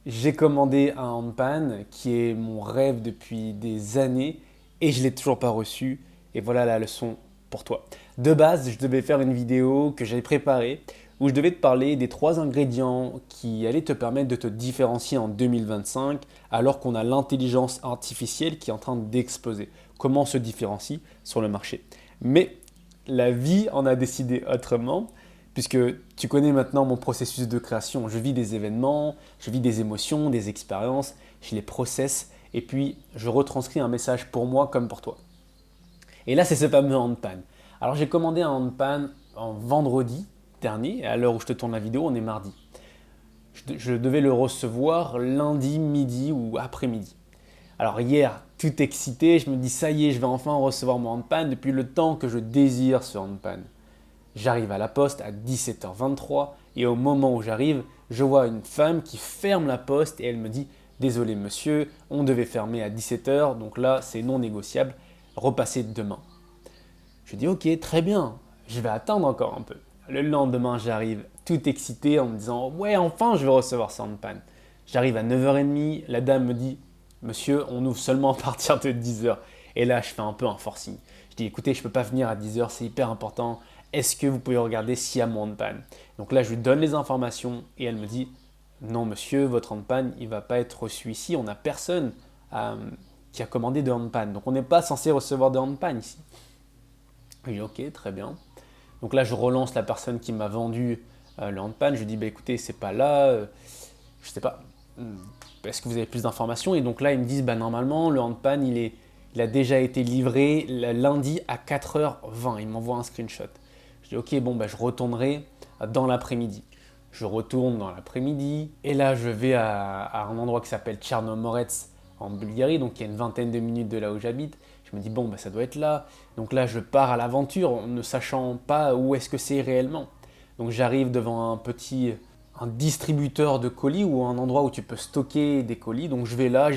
J'ai commandé un handpan qui est mon rêve depuis des années et je ne l'ai toujours pas reçu. Et voilà la leçon pour toi. De base, je devais faire une vidéo que j'avais préparée où je devais te parler des 3 ingrédients qui allaient te permettre de te différencier en 2025 alors qu'on a l'intelligence artificielle qui est en train d'exploser. Comment on se différencie sur le marché. Mais la vie en a décidé autrement puisque tu connais maintenant mon processus de création. Je vis des événements, je vis des émotions, des expériences, je les processe et puis je retranscris un message pour moi comme pour toi. Et là, c'est ce fameux handpan. Alors, j'ai commandé un handpan en vendredi dernier, et à l'heure où je te tourne la vidéo, on est mardi. Je devais le recevoir lundi midi ou après-midi. Alors hier, tout excité, je me dis ça y est, je vais enfin recevoir mon handpan depuis le temps que je désire ce handpan. J'arrive à la poste à 17h23 et au moment où j'arrive, je vois une femme qui ferme la poste et elle me dit désolé monsieur, on devait fermer à 17h, donc là c'est non négociable, repassez demain. Je dis ok, très bien, je vais attendre encore un peu. Le lendemain, j'arrive tout excité en me disant ouais, enfin je vais recevoir ça en panne. J'arrive à 9h30, la dame me dit monsieur, on ouvre seulement à partir de 10h. Et là, je fais un peu un forcing. Je dis écoutez, je ne peux pas venir à 10h, c'est hyper important. Est-ce que vous pouvez regarder s'il y a mon panne? Donc là, je lui donne les informations et elle me dit non monsieur, votre handpan, il ne va pas être reçu ici, on n'a personne qui a commandé de handpan. Donc on n'est pas censé recevoir de handpan ici. Je dis ok, très bien. Donc là, je relance la personne qui m'a vendu le handpan. Je lui dis bah, écoutez, c'est pas là, je sais pas, est-ce que vous avez plus d'informations? Et donc là, ils me disent bah, normalement, le handpan, il a déjà été livré lundi à 4h20. Ils m'envoient un screenshot. Je dis ok, bon, bah, je retournerai dans l'après-midi. Je retourne dans l'après-midi et là, je vais à un endroit qui s'appelle Tchernomorets en Bulgarie, donc il y a une vingtaine de minutes de là où j'habite. Je me dis bon, bah, ça doit être là. Donc là, je pars à l'aventure, ne sachant pas où est-ce que c'est réellement. Donc j'arrive devant un distributeur de colis ou un endroit où tu peux stocker des colis. Donc je vais là,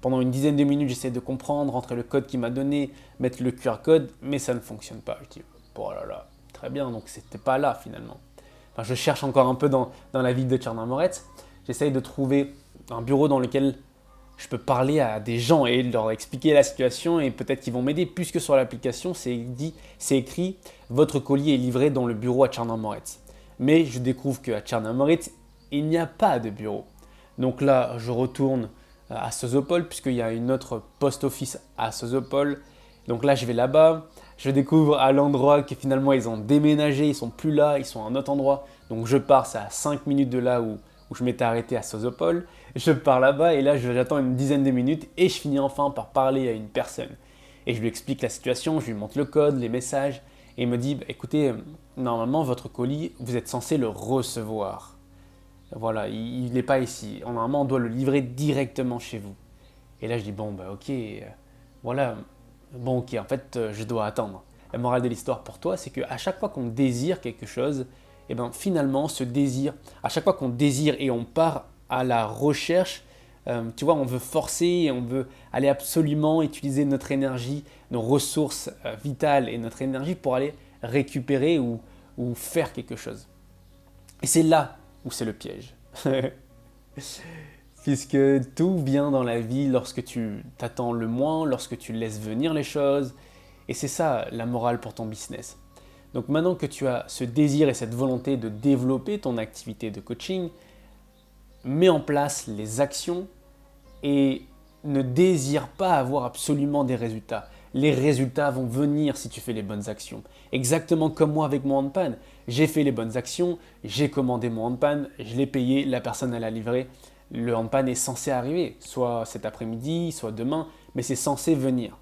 pendant une dizaine de minutes, j'essaie de comprendre, rentrer le code qu'il m'a donné, mettre le QR code, mais ça ne fonctionne pas. Je dis, oh là là, très bien, donc c'était pas là finalement. Enfin, je cherche encore un peu dans la ville de Tchernomorets. J'essaye de trouver un bureau dans lequel je peux parler à des gens et leur expliquer la situation et peut-être qu'ils vont m'aider puisque sur l'application c'est écrit votre colis est livré dans le bureau à Tchernomorets. Mais je découvre qu'à Tchernomorets il n'y a pas de bureau. Donc là je retourne à Sozopol puisqu'il y a une autre post office à Sozopol. Donc là je vais là-bas, je découvre à l'endroit que finalement ils ont déménagé, ils sont plus là, ils sont à un autre endroit. Donc je pars, c'est à 5 minutes de là où je m'étais arrêté à Sozopol. Je pars là-bas et là j'attends une dizaine de minutes et je finis enfin par parler à une personne. Et je lui explique la situation, je lui montre le code, les messages et il me dit bah, écoutez, normalement votre colis, vous êtes censé le recevoir. Voilà, il n'est pas ici. Normalement on doit le livrer directement chez vous. Et là je dis bon bah ok, voilà, bon ok, en fait je dois attendre. La morale de l'histoire pour toi, c'est qu'à chaque fois qu'on désire quelque chose, et ben finalement ce désir, à chaque fois qu'on désire et on part à la recherche, tu vois, on veut forcer, on veut aller absolument utiliser notre énergie, nos ressources vitales et notre énergie pour aller récupérer ou faire quelque chose. Et c'est là où c'est le piège. Puisque tout vient dans la vie lorsque tu t'attends le moins, lorsque tu laisses venir les choses. Et c'est ça la morale pour ton business. Donc maintenant que tu as ce désir et cette volonté de développer ton activité de coaching, mets en place les actions et ne désire pas avoir absolument des résultats. Les résultats vont venir si tu fais les bonnes actions. Exactement comme moi avec mon handpan. J'ai fait les bonnes actions, j'ai commandé mon handpan, je l'ai payé, la personne elle a livré. Le handpan est censé arriver, soit cet après-midi, soit demain, mais c'est censé venir.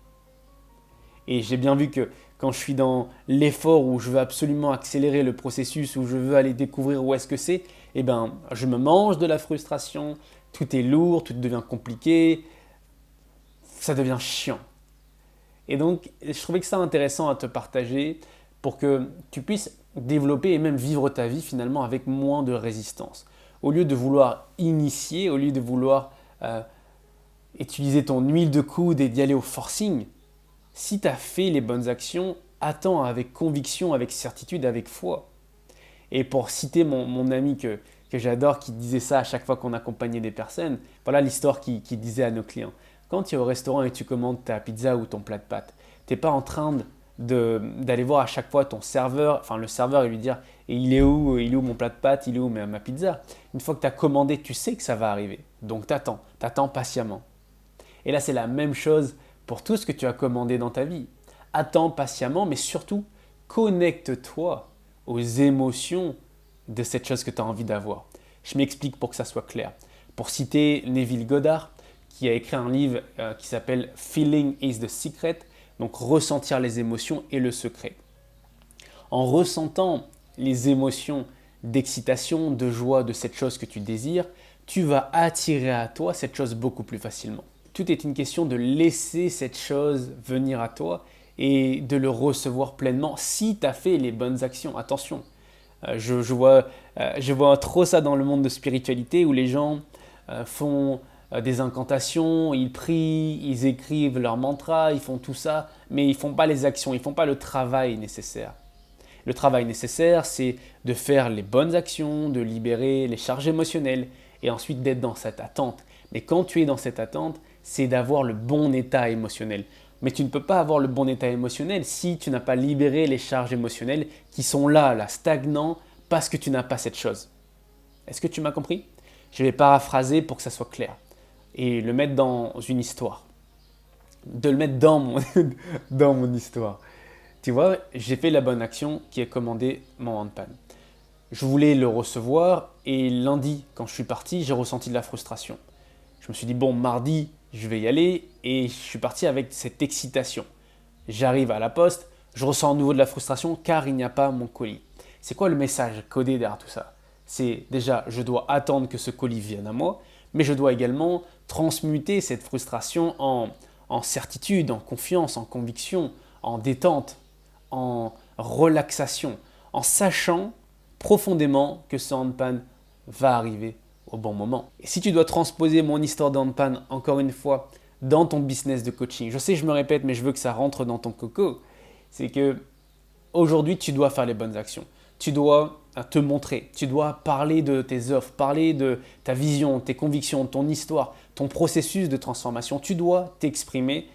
Et j'ai bien vu que quand je suis dans l'effort où je veux absolument accélérer le processus, où je veux aller découvrir où est-ce que c'est, eh ben, je me mange de la frustration, tout est lourd, tout devient compliqué, ça devient chiant. Et donc, je trouvais que ça intéressant à te partager pour que tu puisses développer et même vivre ta vie finalement avec moins de résistance. Au lieu de vouloir initier, au lieu de vouloir utiliser ton huile de coude et d'y aller au forcing, si tu as fait les bonnes actions, attends avec conviction, avec certitude, avec foi. Et pour citer mon ami que j'adore qui disait ça à chaque fois qu'on accompagnait des personnes. Voilà l'histoire qu'il disait à nos clients. Quand tu es au restaurant et tu commandes ta pizza ou ton plat de pâtes, tu n'es pas en train d'aller voir à chaque fois ton serveur, enfin le serveur et lui dire et il est où mon plat de pâtes, il est où ma pizza. Une fois que tu as commandé, tu sais que ça va arriver. Donc tu attends patiemment. Et là c'est la même chose pour tout ce que tu as commandé dans ta vie. Attends patiemment, mais surtout connecte-toi aux émotions de cette chose que tu as envie d'avoir. Je m'explique pour que ça soit clair. Pour citer Neville Goddard, qui a écrit un livre qui s'appelle Feeling is the Secret, donc ressentir les émotions est le secret. En ressentant les émotions d'excitation, de joie de cette chose que tu désires, tu vas attirer à toi cette chose beaucoup plus facilement. Tout est une question de laisser cette chose venir à toi et de le recevoir pleinement si tu as fait les bonnes actions. Attention, je vois trop ça dans le monde de spiritualité où les gens font des incantations, ils prient, ils écrivent leurs mantras, ils font tout ça, mais ils ne font pas les actions, ils ne font pas le travail nécessaire. Le travail nécessaire, c'est de faire les bonnes actions, de libérer les charges émotionnelles et ensuite d'être dans cette attente. Mais quand tu es dans cette attente, c'est d'avoir le bon état émotionnel. Mais tu ne peux pas avoir le bon état émotionnel si tu n'as pas libéré les charges émotionnelles qui sont là, stagnants, parce que tu n'as pas cette chose. Est-ce que tu m'as compris? Je vais paraphraser pour que ça soit clair et le mettre dans une histoire. De le mettre dans mon histoire. Tu vois, j'ai fait la bonne action qui est commander mon handpan. Je voulais le recevoir et lundi, quand je suis parti, j'ai ressenti de la frustration. Je me suis dit, bon, mardi, je vais y aller et je suis parti avec cette excitation. J'arrive à la poste, je ressens à nouveau de la frustration car il n'y a pas mon colis. C'est quoi le message codé derrière tout ça? C'est déjà, je dois attendre que ce colis vienne à moi, mais je dois également transmuter cette frustration en certitude, en confiance, en conviction, en détente, en relaxation, en sachant profondément que ce handpan va arriver au bon moment. Et si tu dois transposer mon histoire de handpan, encore une fois, dans ton business de coaching, je sais, je me répète, mais je veux que ça rentre dans ton coco, c'est que aujourd'hui, tu dois faire les bonnes actions. Tu dois te montrer, tu dois parler de tes offres, parler de ta vision, tes convictions, ton histoire, ton processus de transformation. Tu dois t'exprimer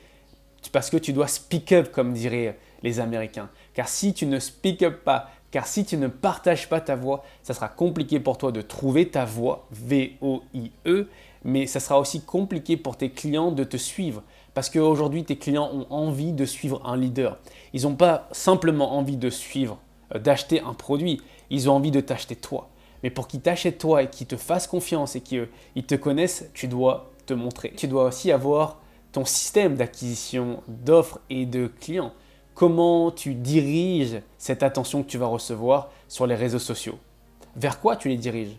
parce que tu dois speak up, comme diraient les Américains. Car si tu ne speak up pas, car si tu ne partages pas ta voix, ça sera compliqué pour toi de trouver ta voix, V-O-I-E, mais ça sera aussi compliqué pour tes clients de te suivre. Parce qu'aujourd'hui, tes clients ont envie de suivre un leader. Ils n'ont pas simplement envie de suivre, d'acheter un produit, ils ont envie de t'acheter toi. Mais pour qu'ils t'achètent toi et qu'ils te fassent confiance et qu'ils te connaissent, tu dois te montrer. Tu dois aussi avoir ton système d'acquisition d'offres et de clients. Comment tu diriges cette attention que tu vas recevoir sur les réseaux sociaux? Vers quoi tu les diriges?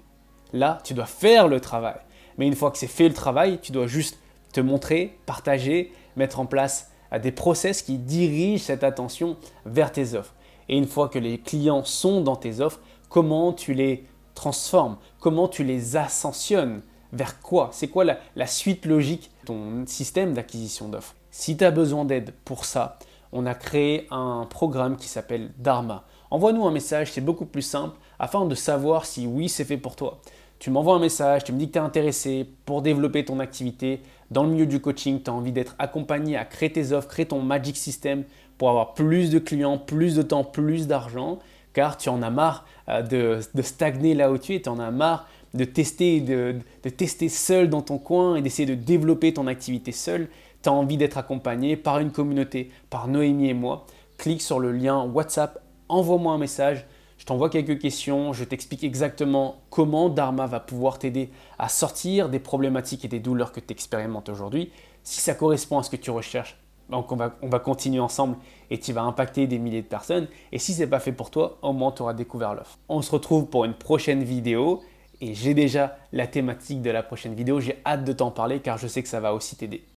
Là, tu dois faire le travail. Mais une fois que c'est fait le travail, tu dois juste te montrer, partager, mettre en place des process qui dirigent cette attention vers tes offres. Et une fois que les clients sont dans tes offres, comment tu les transformes? Comment tu les ascensionnes? Vers quoi? C'est quoi la suite logique de ton système d'acquisition d'offres? Si tu as besoin d'aide pour ça, on a créé un programme qui s'appelle Dharma. Envoie-nous un message, c'est beaucoup plus simple afin de savoir si oui, c'est fait pour toi. Tu m'envoies un message, tu me dis que tu es intéressé pour développer ton activité dans le milieu du coaching, tu as envie d'être accompagné à créer tes offres, créer ton Magic System pour avoir plus de clients, plus de temps, plus d'argent, car tu en as marre de stagner là où tu es, tu en as marre de tester seul dans ton coin et d'essayer de développer ton activité seul. Tu as envie d'être accompagné par une communauté, par Noémie et moi. Clique sur le lien WhatsApp, envoie-moi un message. Je t'envoie quelques questions, je t'explique exactement comment Dharma va pouvoir t'aider à sortir des problématiques et des douleurs que tu expérimentes aujourd'hui. Si ça correspond à ce que tu recherches, donc on va continuer ensemble et tu vas impacter des milliers de personnes. Et si ce n'est pas fait pour toi, au moins tu auras découvert l'offre. On se retrouve pour une prochaine vidéo et j'ai déjà la thématique de la prochaine vidéo. J'ai hâte de t'en parler car je sais que ça va aussi t'aider.